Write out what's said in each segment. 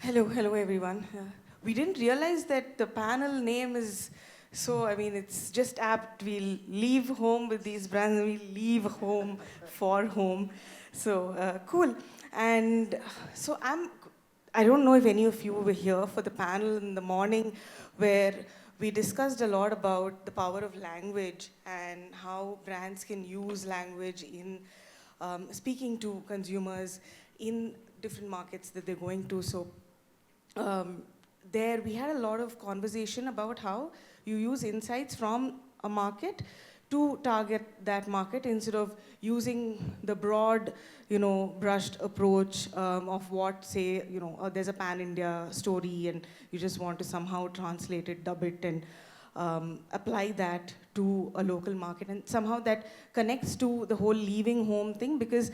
Hello everyone. We didn't realize that the panel name is so, I mean, it's just apt. We'll leave home with these brands and we'll leave home for home. So, cool. And so I don't know if any of you were here for the panel in the morning where we discussed a lot about the power of language and how brands can use language in speaking to consumers in different markets that they're going to. So um, there we had a lot of conversation about how you use insights from a market to target that market instead of using the broad, brushed approach of what, say, there's a pan-India story and you just want to somehow translate it, dub it, and apply that to a local market. And somehow that connects to the whole leaving home thing, because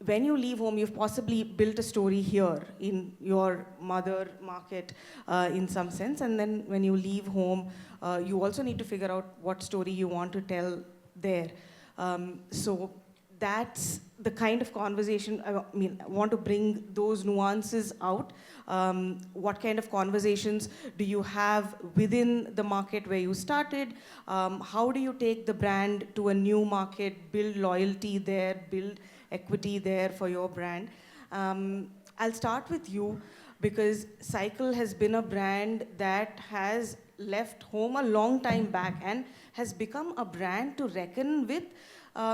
when you leave home, you've possibly built a story here in your mother market in some sense. And then when you leave home, you also need to figure out what story you want to tell there. So that's the kind of conversation, I want to bring those nuances out. What kind of conversations do you have within the market where you started? How do you take the brand to a new market, build loyalty there, build equity there for your brand? I'll start with you, because Cycle has been a brand that has left home a long time back and has become a brand to reckon with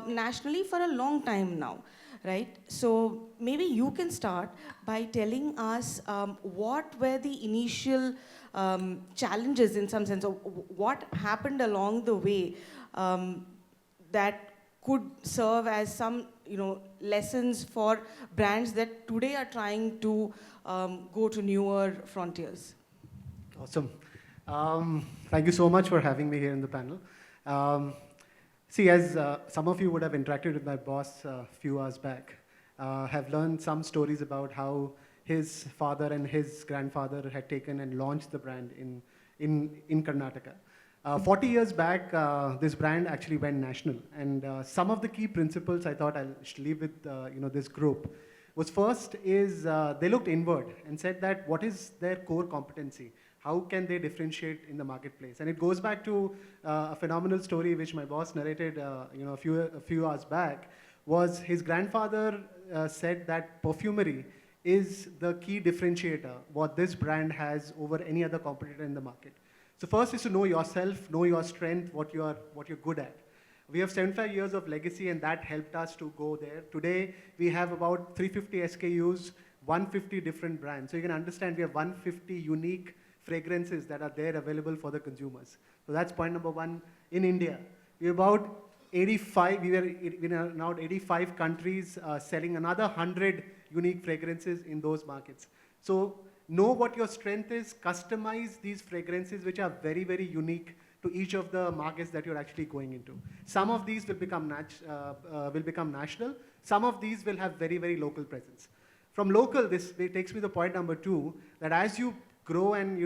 nationally for a long time now, right? So maybe you can start by telling us what were the initial challenges in some sense, or what happened along the way that could serve as some lessons for brands that today are trying to go to newer frontiers. Awesome. Thank you so much for having me here in the panel. See, as some of you would have interacted with my boss a few hours back, have learned some stories about how his father and his grandfather had taken and launched the brand in Karnataka. 40 years back, this brand actually went national. And some of the key principles I thought I'll leave with this group was, first is they looked inward and said that what is their core competency? How can they differentiate in the marketplace? And it goes back to a phenomenal story which my boss narrated a few hours back. Was his grandfather said that perfumery is the key differentiator, what this brand has over any other competitor in the market. So first is to know yourself, know your strength, what you're good at. We have 75 years of legacy, and that helped us to go there. Today, we have about 350 SKUs, 150 different brands. So you can understand we have 150 unique fragrances that are there available for the consumers. So that's point number one. In India, we have about 85, we are now 85 countries selling another 100 unique fragrances in those markets. So know what your strength is, customize these fragrances which are very, very unique to each of the markets that you're actually going into. Some of these will become national. Some of these will have very, very local presence. From local, this takes me to point number two, that as you grow and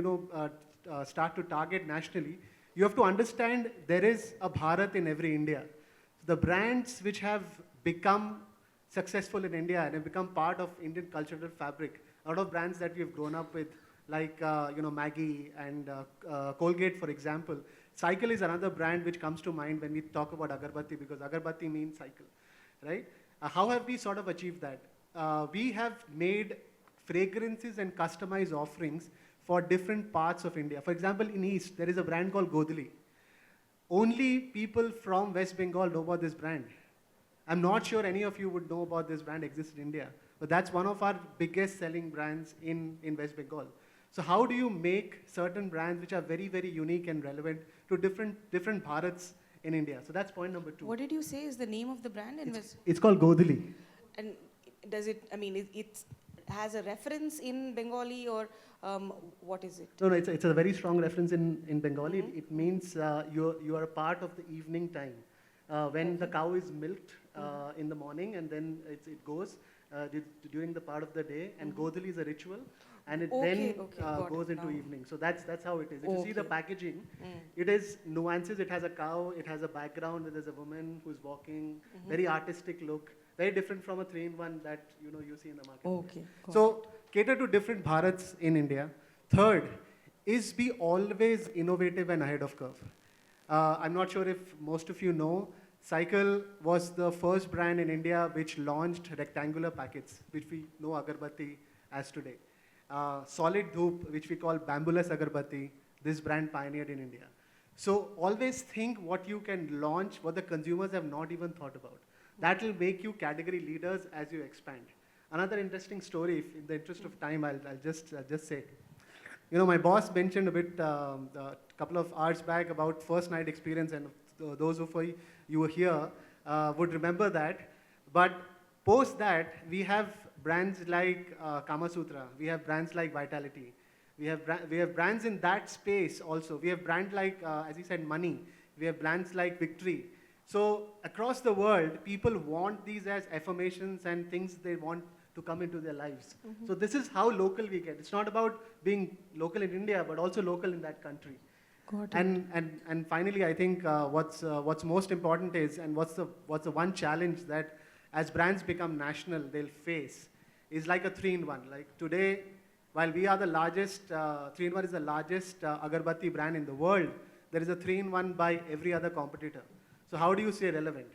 start to target nationally, you have to understand there is a Bharat in every India. The brands which have become successful in India and have become part of Indian cultural fabric, a lot of brands that we've grown up with, like Maggi and Colgate, for example. Cycle is another brand which comes to mind when we talk about agarbatti, because agarbatti means cycle, right? How have we sort of achieved that? We have made fragrances and customized offerings for different parts of India. For example, in East, there is a brand called Godli. Only people from West Bengal know about this brand. I'm not sure any of you would know about this brand exists in India, but that's one of our biggest selling brands in West Bengal. So how do you make certain brands which are very, very unique and relevant to different Bharats in India? So that's point number two. What did you say is the name of the brand? It's called Godli. And does it, it has a reference in Bengali, or what is it? No, it's a very strong reference in Bengali. Mm-hmm. It means you are a part of the evening time. When the cow is milked in the morning, and then it goes during the part of the day, and Godali is a ritual, and it goes into evening. So that's how it is. If you see the packaging, it is nuances. It has a cow, it has a background where there's a woman who's walking, very artistic look, very different from a 3-in-1 that you see in the market. Okay. So cater to different Bharats in India. Third is be always innovative and ahead of curve. I'm not sure if most of you know, Cycle was the first brand in India which launched rectangular packets, which we know agarbatti as today. Solid dhoop, which we call bambulous agarbatti, this brand pioneered in India. So always think what you can launch, what the consumers have not even thought about. That will make you category leaders as you expand. Another interesting story, if in the interest of time, I'll just say. You know, my boss mentioned a bit a couple of hours back about first night experience, and those of you were here would remember that. But post that, we have brands like Kama Sutra, we have brands like Vitality, we have brands in that space also. We have brands like, as you said, Money. We have brands like Victory. So across the world, people want these as affirmations and things they want to come into their lives. Mm-hmm. So this is how local we get. It's not about being local in India, but also local in that country. Got it. And finally, I think what's most important is, and what's the one challenge that as brands become national, they'll face, is like a 3-in-1. Like today, while we are the largest, 3-in-1 is the largest agarbatti brand in the world, there is a 3-in-1 by every other competitor. So how do you stay relevant?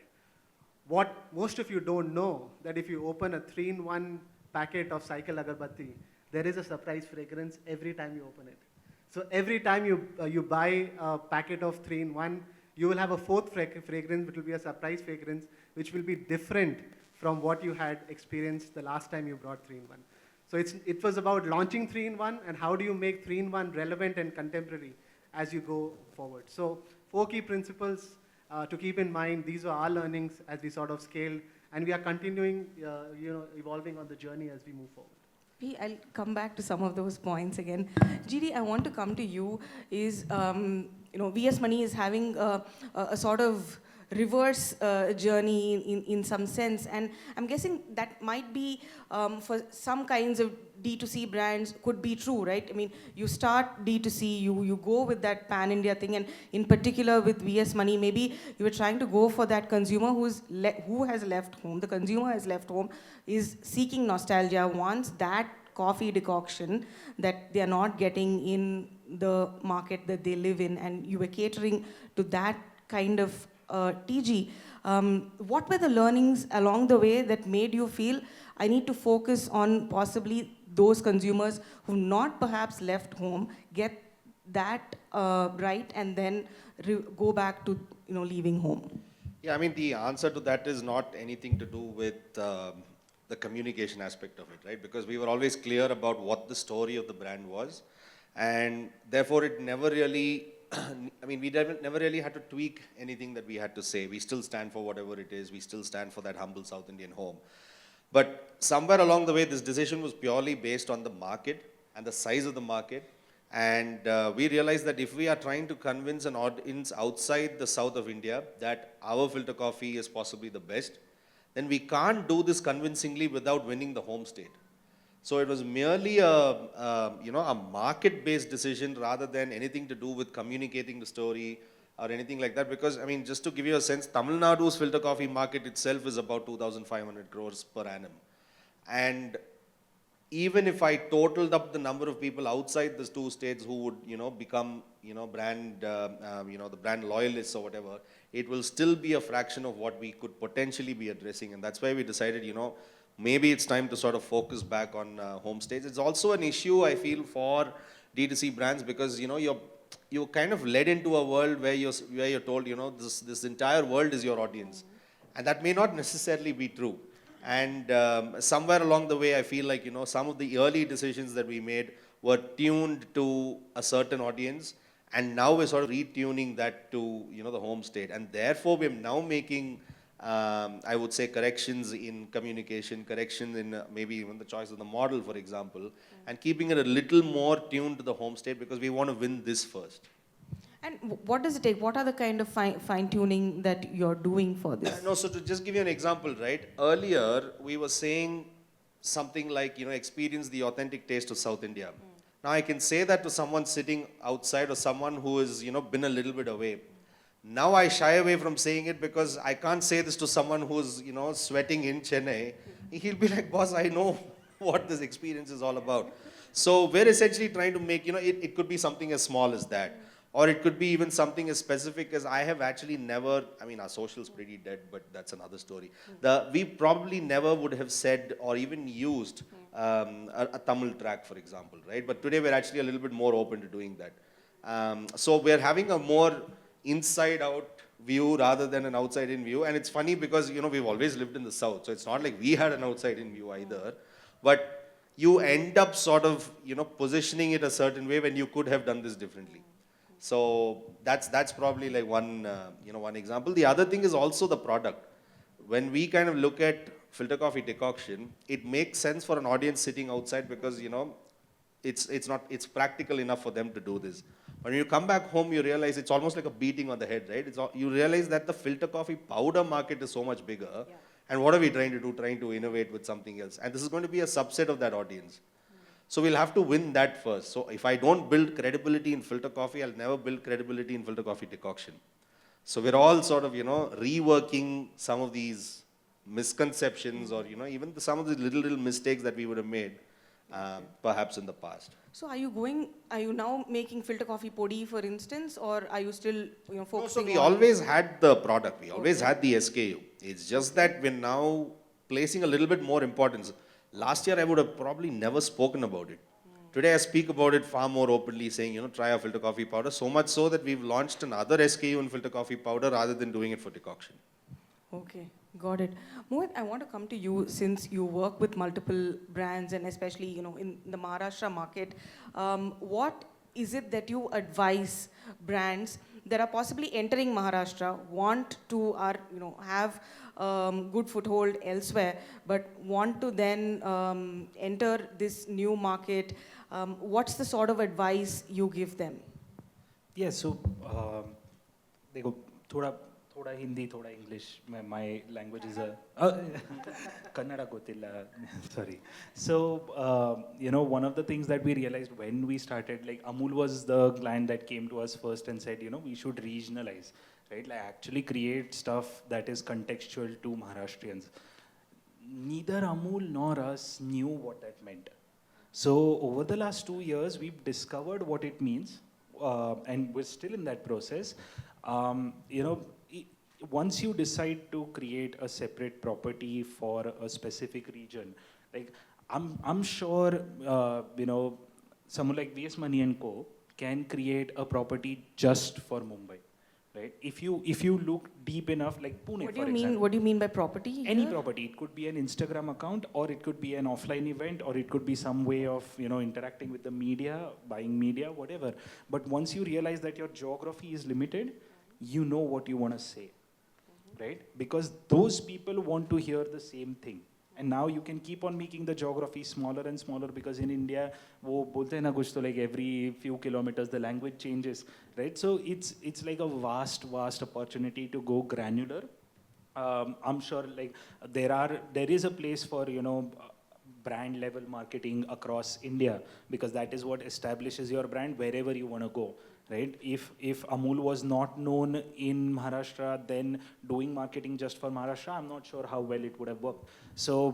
What most of you don't know, that if you open a 3-in-1 packet of Cycle agarbatti, there is a surprise fragrance every time you open it. So every time you buy a packet of 3-in-1, you will have a fourth fragrance, which will be a surprise fragrance, which will be different from what you had experienced the last time you brought 3-in-1. So it was about launching 3-in-1 and how do you make 3-in-1 relevant and contemporary as you go forward. So 4 key principles to keep in mind. These are our learnings as we sort of scale, and we are continuing, evolving on the journey as we move forward. I'll come back to some of those points again. GD, I want to come to you. VS Money is having a sort of reverse journey in some sense, and I'm guessing that might be for some kinds of D2C brands could be true, right? I mean, you start D2C, you go with that pan-India thing, and in particular with VS Money, maybe you were trying to go for that consumer who has left home. The consumer has left home, is seeking nostalgia, wants that coffee decoction that they are not getting in the market that they live in, and you were catering to that kind of TG. What were the learnings along the way that made you feel I need to focus on possibly those consumers who not perhaps left home, get that right, and then go back to leaving home? Yeah, I mean, the answer to that is not anything to do with the communication aspect of it, right? Because we were always clear about what the story of the brand was, and therefore it never really we never really had to tweak anything that we had to say. We still stand for whatever it is. We still stand for that humble South Indian home. But somewhere along the way, this decision was purely based on the market and the size of the market. And we realized that if we are trying to convince an audience outside the south of India that our filter coffee is possibly the best, then we can't do this convincingly without winning the home state. So it was merely a market-based decision rather than anything to do with communicating the story or anything like that. Because, I mean, just to give you a sense, Tamil Nadu's filter coffee market itself is about 2,500 crores per annum. And even if I totaled up the number of people outside these 2 states who would, become, brand, the brand loyalists or whatever, it will still be a fraction of what we could potentially be addressing. And that's why we decided, maybe it's time to sort of focus back on home states. It's also an issue, I feel, for D2C brands because, you're kind of led into a world where you're told, this entire world is your audience. And that may not necessarily be true. And somewhere along the way, I feel like, some of the early decisions that we made were tuned to a certain audience. And now we're sort of retuning that to, the home state. And therefore, we're now making I would say corrections in communication, corrections in maybe even the choice of the model, for example, and keeping it a little more tuned to the home state because we want to win this first. And what does it take? What are the kind of fine-tuning that you're doing for this? No, so to just give you an example, right? Earlier, we were saying something like, experience the authentic taste of South India. Now, I can say that to someone sitting outside or someone who has, been a little bit away. Now I shy away from saying it because I can't say this to someone who's, sweating in Chennai. He'll be like, boss, I know what this experience is all about. So we're essentially trying to make, it could be something as small as that. Or it could be even something as specific as I have actually never, I mean, our social's pretty dead, but that's another story. We probably never would have said or even used a Tamil track, for example, right? But today we're actually a little bit more open to doing that. So we're having a more inside out view rather than an outside in view. And it's funny because, we've always lived in the South. So it's not like we had an outside in view either. But you end up sort of, positioning it a certain way when you could have done this differently. So that's probably like one example. The other thing is also the product. When we kind of look at filter coffee decoction, it makes sense for an audience sitting outside because it's practical enough for them to do this. When you come back home, you realize it's almost like a beating on the head, right? You realize that the filter coffee powder market is so much bigger. Yeah. And what are we trying to do? Trying to innovate with something else. And this is going to be a subset of that audience. So we'll have to win that first. So if I don't build credibility in filter coffee, I'll never build credibility in filter coffee decoction. So we're all sort of, reworking some of these misconceptions or, even some of the little mistakes that we would have made, perhaps in the past. So are you now making filter coffee podi, for instance, or are you still, focusing on... So we always had the product. We always had the SKU. It's just that we're now placing a little bit more importance. Last year, I would have probably never spoken about it. Today, I speak about it far more openly, saying, try our filter coffee powder. So much so that we've launched another SKU in filter coffee powder rather than doing it for decoction. Okay, got it. Mohit, I want to come to you since you work with multiple brands and especially, in the Maharashtra market. What is it that you advise brands that are possibly entering Maharashtra, want to have good foothold elsewhere, but want to then enter this new market? What's the sort of advice you give them? Yeah, so देखो थोड़ा हिंदी थोड़ा English my language is kannada ಗೊತ್ತಿಲ್ಲ sorry. So one of the things that we realized when we started, like Amul was the client that came to us first and said, we should regionalize, right? Like actually create stuff that is contextual to Maharashtrians. Neither Amul nor us knew what that meant. So over the last 2 years, we've discovered what it means, and we're still in that process. Once you decide to create a separate property for a specific region, like I'm sure someone like VS Money and Co can create a property just for Mumbai, right? If you look deep enough, like Pune, for example. What do you mean by property? Any property. It could be an Instagram account, or it could be an offline event, or it could be some way of interacting with the media, buying media, whatever. But once you realize that your geography is limited, you know what you want to say. Right? Because those people want to hear the same thing. And now you can keep on making the geography smaller and smaller because in India, wo bolte na kuch to like every few kilometers the language changes, right? So it's like a vast opportunity to go granular. I'm sure like there is a place for brand level marketing across India because that is what establishes your brand wherever you want to go. Right? If Amul was not known in Maharashtra, then doing marketing just for Maharashtra, I'm not sure how well it would have worked. So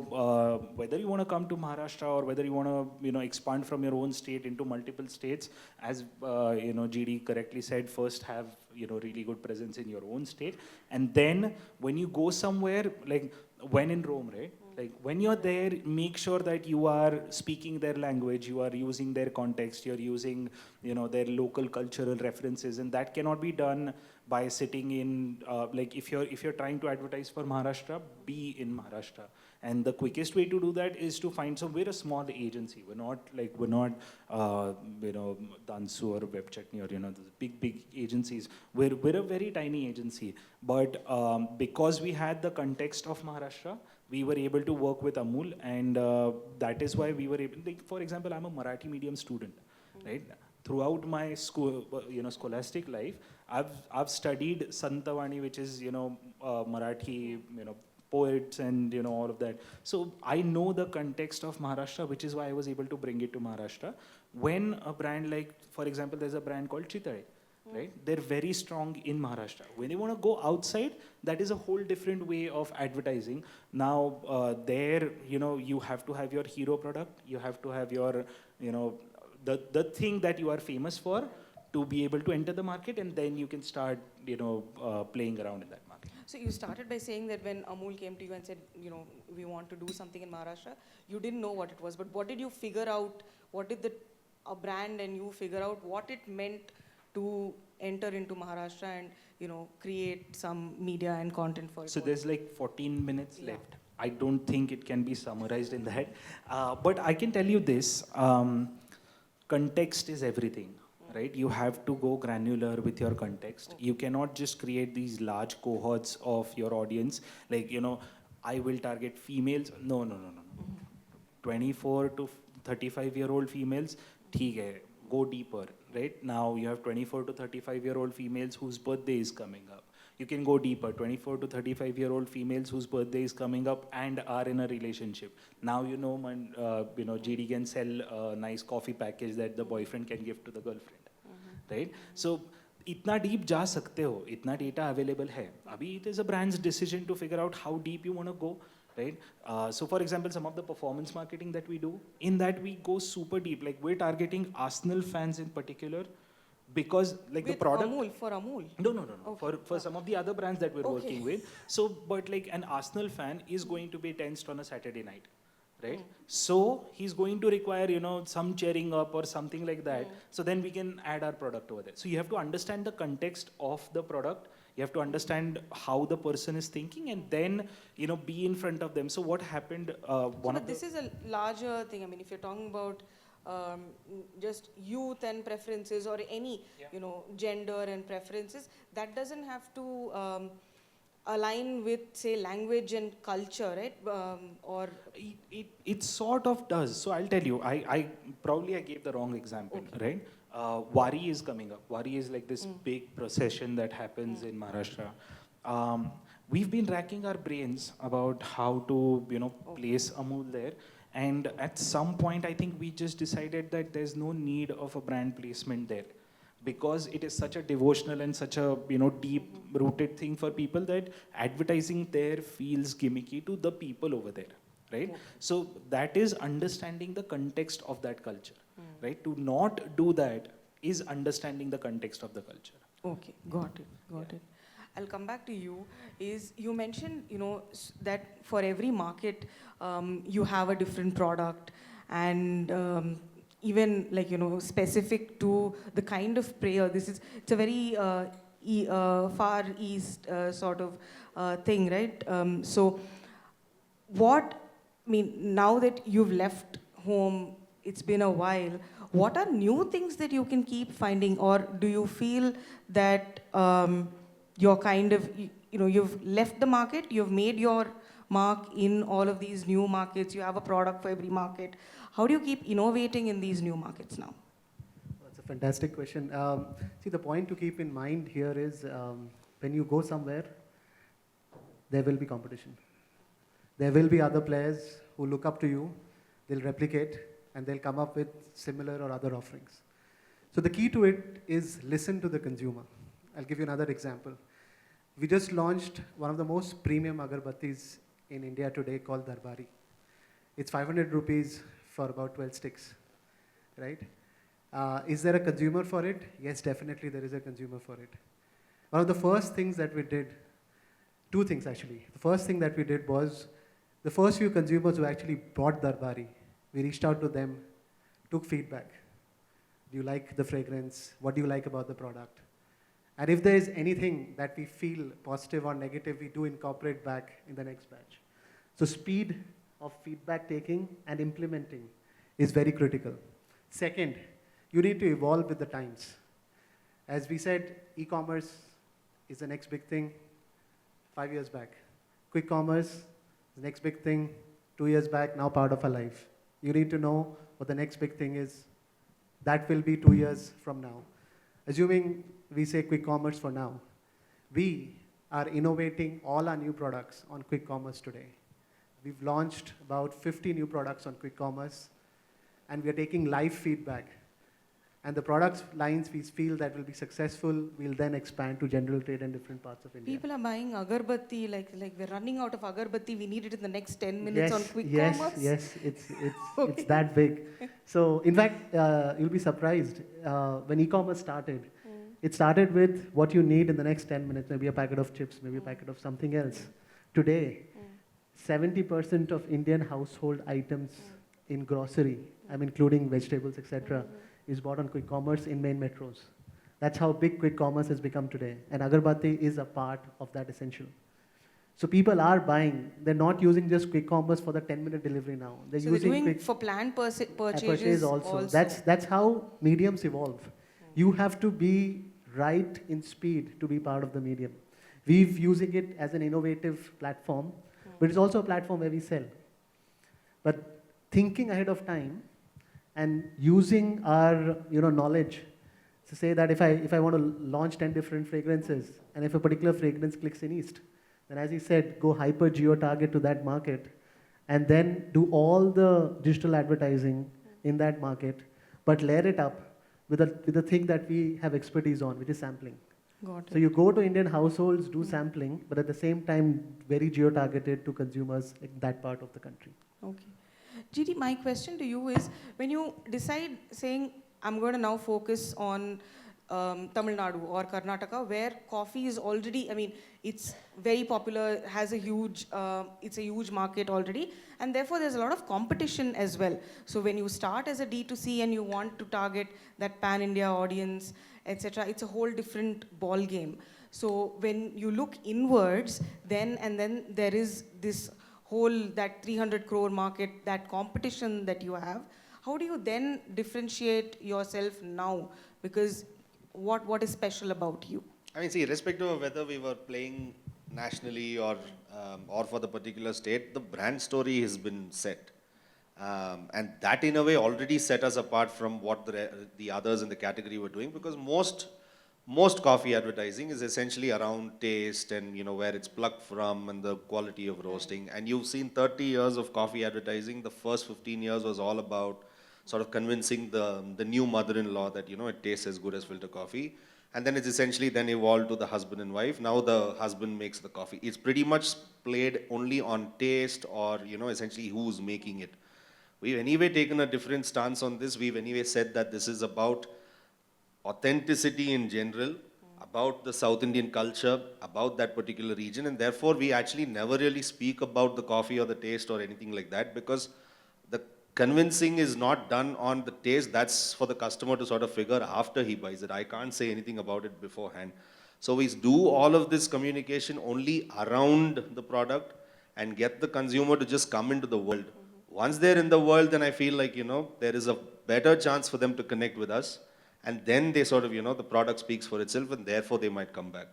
whether you want to come to Maharashtra or whether you want to expand from your own state into multiple states, as GD correctly said, first have really good presence in your own state, and then when you go somewhere, like when in Rome, right? Like when you're there, make sure that you are speaking their language, you are using their context, you're using their local cultural references, and that cannot be done by sitting in like if you're trying to advertise for Maharashtra, be in Maharashtra. And the quickest way to do that is to find. So we're a small agency. We're not Dansu or Web Chutney or those big agencies. We're a very tiny agency, but because we had the context of Maharashtra, we were able to work with Amul, and that is why we were able. Like, for example, I'm a Marathi medium student, right? Throughout my school, scholastic life, I've studied Santavani, which is Marathi, poets and all of that. So I know the context of Maharashtra, which is why I was able to bring it to Maharashtra. When a brand like, for example, there's a brand called Chitale, right? They're very strong in Maharashtra. When they want to go outside, that is a whole different way of advertising. Now, there, you have to have your hero product. You have to have your, the thing that you are famous for to be able to enter the market, and then you can start, playing around in that market. So you started by saying that when Amul came to you and said, we want to do something in Maharashtra, you didn't know what it was. But what did you figure out? What did a brand and you figure out what it meant to enter into Maharashtra and, create some media and content for it? So there's like 14 minutes Yeah. left. I don't think it can be summarized in that. But I can tell you this, context is everything. Right? You have to go granular with your context. Okay. You cannot just create these large cohorts of your audience. Like, I will target females. No. 24 to 35-year-old females, theek hai, go deeper. Right? Now you have 24 to 35-year-old females whose birthday is coming up. You can go deeper, 24 to 35-year-old females whose birthday is coming up and are in a relationship. Now GD can sell a nice coffee package that the boyfriend can give to the girlfriend. Right? So, itna deep जा सकते हो, इतना data available है. Abhi it is a brand's decision to figure out how deep you want to go. Right? So, for example, some of the performance marketing that we do, in that we go super deep. Like we're targeting Arsenal fans in particular, because like with the product. For Amul? No. Okay. For some of the other brands that we're working with. So, but like an Arsenal fan is going to be tensed on a Saturday night, right? So he's going to require, some cheering up or something like that. So then we can add our product over there. So you have to understand the context of the product. You have to understand how the person is thinking, and then, be in front of them. So what happened? This is a larger thing. I mean, if you're talking about just youth and preferences or any, gender and preferences, that doesn't have to align with, say, language and culture, right? Or it sort of does. So I'll tell you, I gave the wrong example, right? Wari is coming up. Wari is like this big procession that happens in Maharashtra. We've been racking our brains about how to, place Amul there. And at some point, I think we just decided that there's no need of a brand placement there, because it is such a devotional and such a deep-rooted thing for people that advertising there feels gimmicky to the people over there, right? Okay. So that is understanding the context of that culture, right? To not do that is understanding the context of the culture. Okay, got it. I'll come back to you. You mentioned, that for every market, you have a different product, and even like, specific to the kind of prayer. It's a very far east sort of thing, right? So now that you've left home, it's been a while, what are new things that you can keep finding? Or do you feel that you're kind of, you've left the market, you've made your mark in all of these new markets, you have a product for every market. How do you keep innovating in these new markets now? That's a fantastic question. See, the point to keep in mind here is when you go somewhere, there will be competition. There will be other players who look up to you, they'll replicate, and they'll come up with similar or other offerings. So the key to it is listen to the consumer. I'll give you another example. We just launched one of the most premium agarbattis in India today called Darbari. It's 500 rupees for about 12 sticks, right? Is there a consumer for it? Yes, definitely there is a consumer for it. One of the first things that we did, two things actually. The first thing that we did was, the first few consumers who actually bought Darbari, we reached out to them, took feedback. Do you like the fragrance? What do you like about the product? And if there is anything that we feel positive or negative, we do incorporate back in the next batch. So speed of feedback taking and implementing is very critical. Second, you need to evolve with the times. As we said, e-commerce is the next big thing 5 years back. Quick commerce, the next big thing 2 years back, now part of our life. You need to know what the next big thing is. That will be 2 years from now. Assuming we say quick commerce for now, we are innovating all our new products on quick commerce today. We've launched about 50 new products on quick commerce, and we are taking live feedback. And the products lines we feel that will be successful, we'll then expand to general trade in different parts of India. People are buying agarbatti, like we're running out of agarbatti, we need it in the next 10 minutes on quick commerce. Yes, it's that big. So in fact, you'll be surprised, when e-commerce started, it started with what you need in the next 10 minutes, maybe a packet of chips, maybe a packet of something else. Today, 70% of Indian household items in grocery, I'm including vegetables, etc., is bought on quick commerce in main metros. That's how big quick commerce has become today. And agarbatti is a part of that essential. So people are buying. They're not using just quick commerce for the 10-minute delivery now. They're So using they're doing quick for planned purchases purchase also. That's how mediums evolve. You have to be right in speed to be part of the medium. We're using it as an innovative platform, but it's also a platform where we sell. But thinking ahead of time and using our knowledge to say that if I want to launch 10 different fragrances, and if a particular fragrance clicks in East, then as he said, go hyper geo-target to that market, and then do all the digital advertising in that market, but layer it up with a thing that we have expertise on, which is sampling. Got it. So you go to Indian households, do sampling, but at the same time, very geo-targeted to consumers in that part of the country. Okay. GD, my question to you is, when you decide saying, I'm going to now focus on Tamil Nadu or Karnataka, where coffee is already, I mean, it's very popular, has a huge, it's a huge market already, and therefore there's a lot of competition as well. So when you start as a D2C and you want to target that pan-India audience, etc., it's a whole different ball game. So when you look inwards, then there is this whole, that 300 crore market, that competition that you have. How do you then differentiate yourself now? Because what is special about you? I mean, see, irrespective of whether we were playing nationally or for the particular state, the brand story has been set. And that in a way already set us apart from what the others in the category were doing, because most coffee advertising is essentially around taste and where it's plucked from and the quality of roasting. And you've seen 30 years of coffee advertising. The first 15 years was all about sort of convincing the new mother-in-law that it tastes as good as filter coffee. And then it's essentially then evolved to the husband and wife. Now the husband makes the coffee. It's pretty much played only on taste or essentially who's making it. We've anyway taken a different stance on this. We've anyway said that this is about authenticity in general, about the South Indian culture, about that particular region, and therefore we actually never really speak about the coffee or the taste or anything like that, because the convincing is not done on the taste. That's for the customer to sort of figure after he buys it. I can't say anything about it beforehand. So we do all of this communication only around the product and get the consumer to just come into the world. Once they're in the world, then I feel like, there is a better chance for them to connect with us. And then they sort of, the product speaks for itself, and therefore they might come back.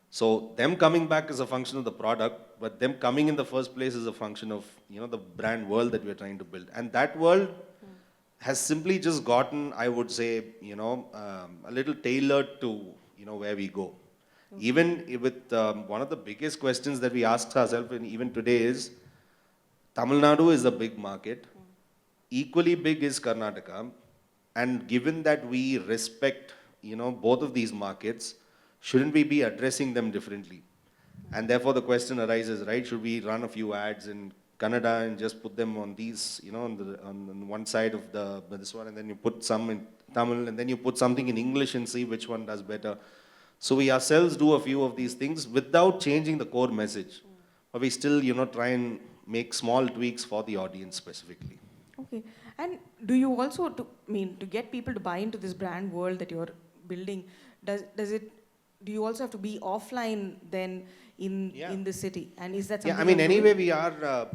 So them coming back is a function of the product, but them coming in the first place is a function of, the brand world that we're trying to build. And that world has simply just gotten, I would say, a little tailored to, where we go. Okay. Even with one of the biggest questions that we ask ourselves, and even today, is Tamil Nadu is a big market. Equally big is Karnataka. And given that we respect, both of these markets, shouldn't we be addressing them differently? And therefore the question arises, right? Should we run a few ads in Kannada and just put them on these, on one side of this one, and then you put some in Tamil, and then you put something in English and see which one does better. So we ourselves do a few of these things without changing the core message. But we still, try and make small tweaks for the audience specifically. Okay. And do you also, to get people to buy into this brand world that you're building, do you also have to be offline then in the city? And is that something? Yeah, I mean, anyway, we are,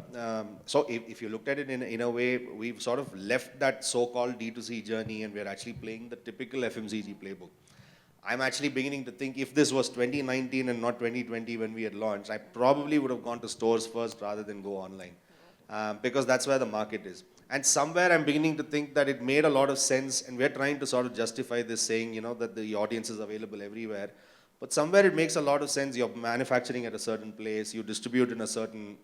so if you looked at it in a way, we've sort of left that so-called D2C journey, and we're actually playing the typical FMCG playbook. I'm actually beginning to think, if this was 2019 and not 2020 when we had launched, I probably would have gone to stores first rather than go online. Because that's where the market is. And somewhere I'm beginning to think that it made a lot of sense, and we're trying to sort of justify this, saying, that the audience is available everywhere. But somewhere it makes a lot of sense. You're manufacturing at a certain place, you distribute in a certain,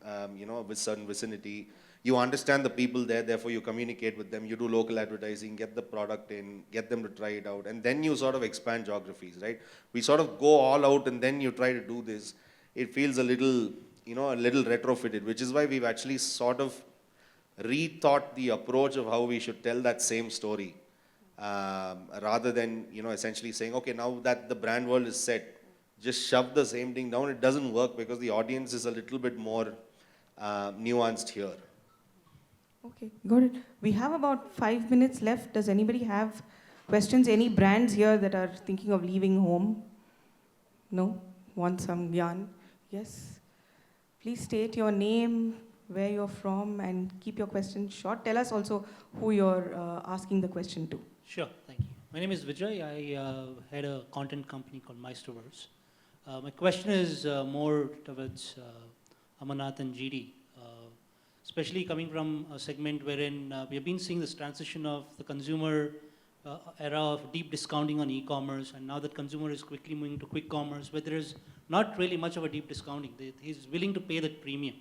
with certain vicinity. You understand the people there, therefore you communicate with them. You do local advertising, get the product in, get them to try it out, and then you sort of expand geographies, right? We sort of go all out and then you try to do this. It feels a little, a little retrofitted, which is why we've actually sort of rethought the approach of how we should tell that same story. Rather than essentially saying, okay, now that the brand world is set, just shove the same thing down. It doesn't work because the audience is a little bit more nuanced here. Okay, got it. We have about 5 minutes left. Does anybody have questions? Any brands here that are thinking of leaving home? No? Want some yarn? Yes? Please state your name, where you're from, and keep your question short. Tell us also who you're asking the question to. Sure, thank you. My name is Vijay. I head a content company called Meisterverse. My question is more towards Amarnath and GD, especially coming from a segment wherein we have been seeing this transition of the consumer era of deep discounting on e-commerce, and now that consumer is quickly moving to quick commerce, where there is not really much of a deep discounting. He's willing to pay that premium,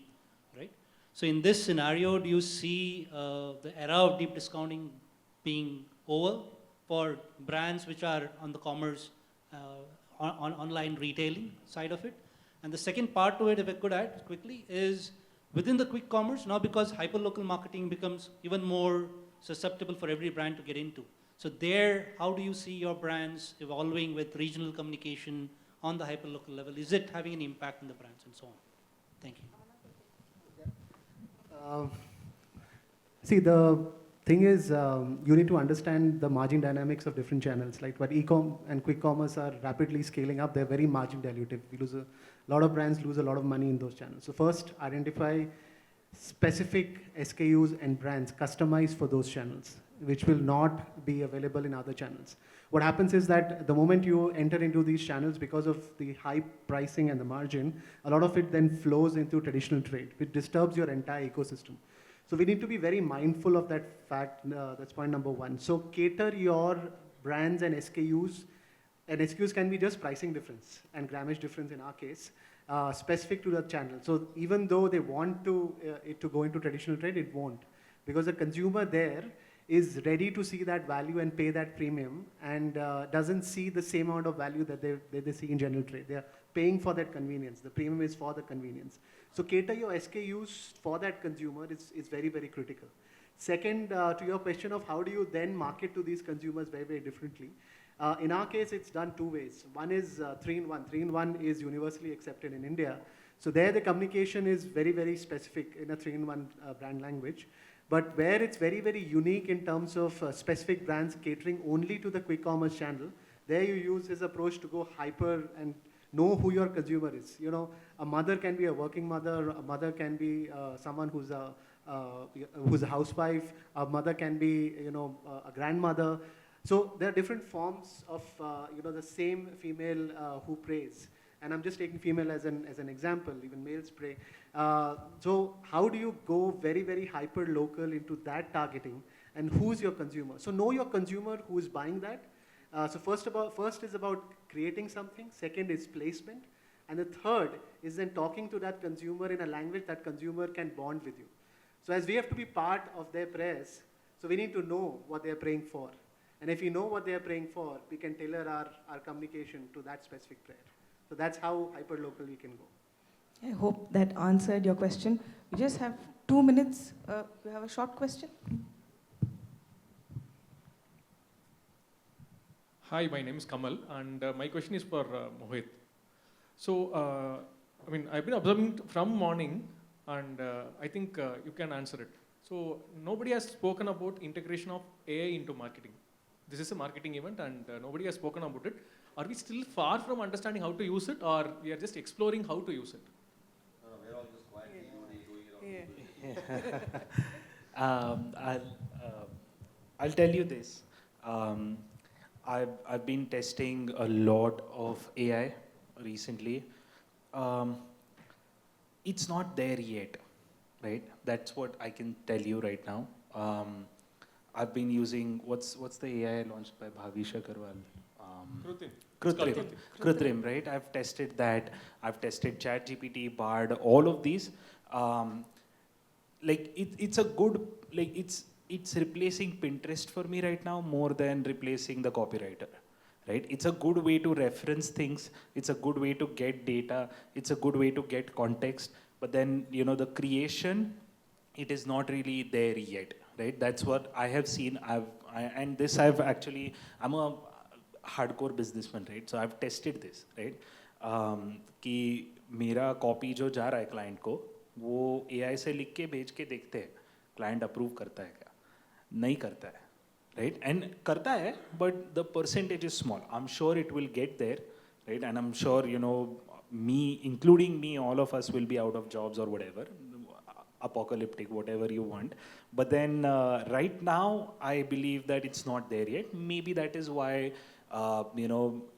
right? So in this scenario, do you see the era of deep discounting being over for brands which are on the commerce, on online retailing side of it? And the second part to it, if I could add quickly, is within the quick commerce, now because hyperlocal marketing becomes even more susceptible for every brand to get into. So there, how do you see your brands evolving with regional communication on the hyperlocal level? Is it having an impact on the brands and so on? Thank you. See, the thing is, you need to understand the margin dynamics of different channels. Like what e-com and quick commerce are rapidly scaling up, they're very margin dilutive. A lot of brands lose a lot of money in those channels. So first, identify specific SKUs and brands customized for those channels, which will not be available in other channels. What happens is that the moment you enter into these channels, because of the high pricing and the margin, a lot of it then flows into traditional trade, which disturbs your entire ecosystem. So we need to be very mindful of that fact. That's point number one. So cater your brands and SKUs. And SKUs can be just pricing difference and grammage difference in our case, specific to the channel. So even though they want it to go into traditional trade, it won't. Because the consumer there is ready to see that value and pay that premium, and doesn't see the same amount of value that they see in general trade. They're paying for that convenience. The premium is for the convenience. So cater your SKUs for that consumer is very, very critical. Second, to your question of how do you then market to these consumers very, very differently. In our case, it's done two ways. One is 3-in-1. 3-in-1 is universally accepted in India. So there the communication is very, very specific in a 3-in-1 brand language. But where it's very, very unique in terms of specific brands catering only to the quick commerce channel, there you use his approach to go hyper and know who your consumer is. A mother can be a working mother, a mother can be someone who's a housewife, a mother can be, a grandmother. So there are different forms of, the same female who prays. And I'm just taking female as an example, even males pray. So how do you go very, very hyper local into that targeting, and who's your consumer? So know your consumer who is buying that. So first is about creating something. Second is placement. And the third is then talking to that consumer in a language that consumer can bond with you. So as we have to be part of their prayers, so we need to know what they're praying for. And if we know what they're praying for, we can tailor our communication to that specific prayer. So that's how hyper-local we can go. I hope that answered your question. We just have 2 minutes. You have a short question? Hi, my name is Kamal, and my question is for Mohit. So, I've been observing from morning, and I think you can answer it. So, nobody has spoken about integration of AI into marketing. This is a marketing event, and nobody has spoken about it. Are we still far from understanding how to use it, or we are just exploring how to use it? No, we're all just quietly doing it on I'll tell you this. I've been testing a lot of AI recently. It's not there yet, right? That's what I can tell you right now. I've been using what's the AI launched by Bhavish Agarwal? Krutrim, right? I've tested that. I've tested ChatGPT, Bard, all of these. It's a good, it's replacing Pinterest for me right now more than replacing the copywriter, right? It's a good way to reference things. It's a good way to get data. It's a good way to get context. But then, the creation, it is not really there yet, right? That's what I have seen. I'm a hardcore businessman, right? So I've tested this, right? कि मेरा copy जो जा रहा है client को वो AI से लिख के भेज के देखते हैं क्लाइंट अप्रूव करता है क्या नहीं करता है right and करता है but the percentage is small. I'm sure it will get there, right? And I'm sure me, including me, all of us will be out of jobs or whatever, apocalyptic, whatever you want. But then right now I believe that it's not there yet. Maybe that is why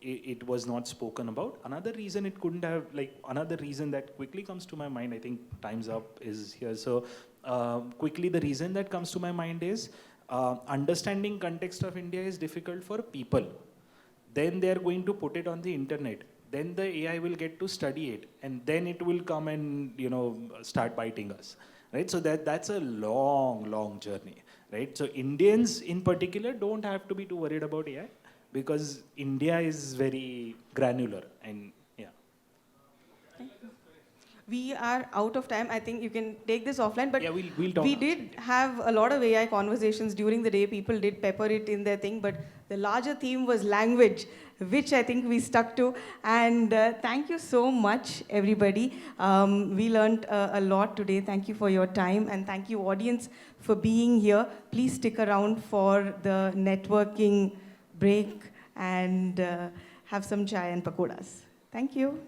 it was not spoken about. Another reason it couldn't have, another reason that quickly comes to my mind, I think time's up is here. So quickly the reason that comes to my mind is understanding context of India is difficult for people. Then they are going to put it on the internet. Then the AI will get to study it. And then it will come and, start biting us. Right? So that's a long, long journey. Right? So Indians in particular don't have to be too worried about AI. Because India is very granular and yeah. We are out of time. I think you can take this offline, but yeah, we'll talk. We did have a lot of AI conversations during the day. People did pepper it in their thing, but the larger theme was language, which I think we stuck to. And thank you so much, everybody. We learned a lot today. Thank you for your time, and thank you, audience, for being here. Please stick around for the networking break and have some chai and pakoras. Thank you.